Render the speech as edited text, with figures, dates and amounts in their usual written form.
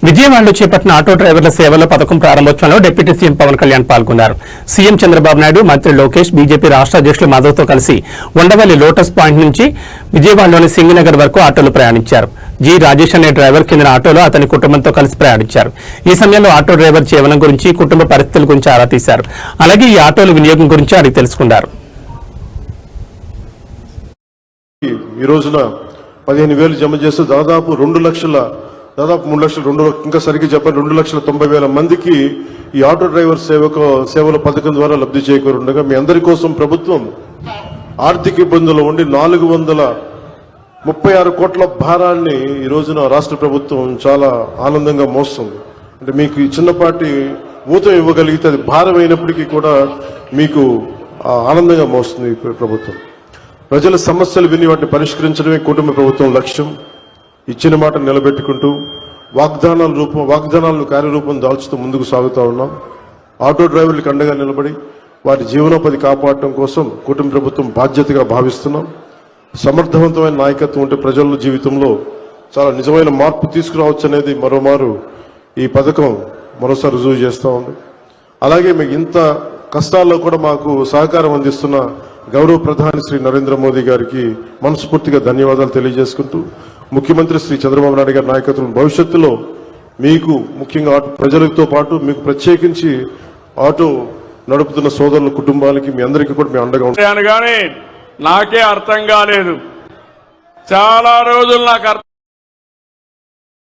విజయవాడలో చేపట్టిన ఆటో డ్రైవర్ల సేవల పథకం ప్రారంభోత్సవంలో డిప్యూటీ సీఎం పవన్ కళ్యాణ్ పాల్గొన్నారు. సీఎం చంద్రబాబు నాయుడు, మంత్రి లోకేష్, బీజేపీ రాష్ట్ర అధ్యక్షులు మాధవ్తో కలిసి ఉండవల్లి లోటస్ పాయింట్ నుంచి విజయవాడలోని సింగనగర్ వరకు ఆటోలు ప్రయాణించారు. జి రాజేష్ అనే డ్రైవర్ కింద ఆటోలో అతని కుటుంబంతో కలిసి ప్రయాణించారు. ఈ సమయంలో ఆటో డ్రైవర్ జీవనం గురించి, కుటుంబ పరిస్థితుల గురించి ఆరా తీశారు. అలాగే ఈ ఆటోల వినియోగం గురించి అడిగి తెలుసుకున్నారు. ఈ రోజున 15,000 జమ చేస్తూ దాదాపు 3 లక్షల ఇంకా సరిగ్గా చెప్పాలి 2,90,000 మందికి ఈ ఆటో డ్రైవర్ సేవల పథకం ద్వారా లబ్ధి చేకూరుండగా మీ అందరి కోసం ప్రభుత్వం ఆర్థిక ఇబ్బందులు ఉండి 436 కోట్ల భారాన్ని ఈ రోజున రాష్ట్ర ప్రభుత్వం చాలా ఆనందంగా మోస్తుంది. అంటే మీకు ఈ చిన్నపాటి ఊతం ఇవ్వగలిగితే అది భారం అయినప్పటికీ కూడా మీకు ఆనందంగా మోస్తుంది ఈ ప్రభుత్వం. ప్రజల సమస్యలు విని వాటిని పరిష్కరించడమే కుటుంబ ప్రభుత్వం లక్ష్యం. ఇచ్చిన మాట నిలబెట్టుకుంటూ వాగ్దానాలను కార్యరూపం దాల్చుతూ ముందుకు సాగుతూ ఉన్నాం. ఆటో డ్రైవర్లకు అండగా నిలబడి వారి జీవనోపాధి కాపాడటం కోసం కుటుంబ ప్రభుత్వం బాధ్యతగా భావిస్తున్నాం. సమర్థవంతమైన నాయకత్వం ఉంటే ప్రజల జీవితంలో చాలా నిజమైన మార్పు తీసుకురావచ్చు అనేది మరోమారు ఈ పథకం మరోసారి రుజువు చేస్తూ ఉంది. అలాగే మీకు ఇంత కష్టాల్లో కూడా మాకు సహకారం అందిస్తున్న గౌరవ ప్రధాని శ్రీ నరేంద్ర మోదీ గారికి మనస్ఫూర్తిగా ధన్యవాదాలు తెలియజేసుకుంటూ ముఖ్యమంత్రి శ్రీ చంద్రబాబు నాయుడు గారి నాయకత్వం భవిష్యత్తులో మీకు ముఖ్యంగా ప్రజలతో పాటు మీకు ప్రత్యేకించి ఆటో నడుపుతున్న సోదరుల కుటుంబాలకి మీ అందరికీ కూడా మీ అండగా ఉంటాను. నాకే అర్థం కాలేదు, చాలా రోజులు నాకు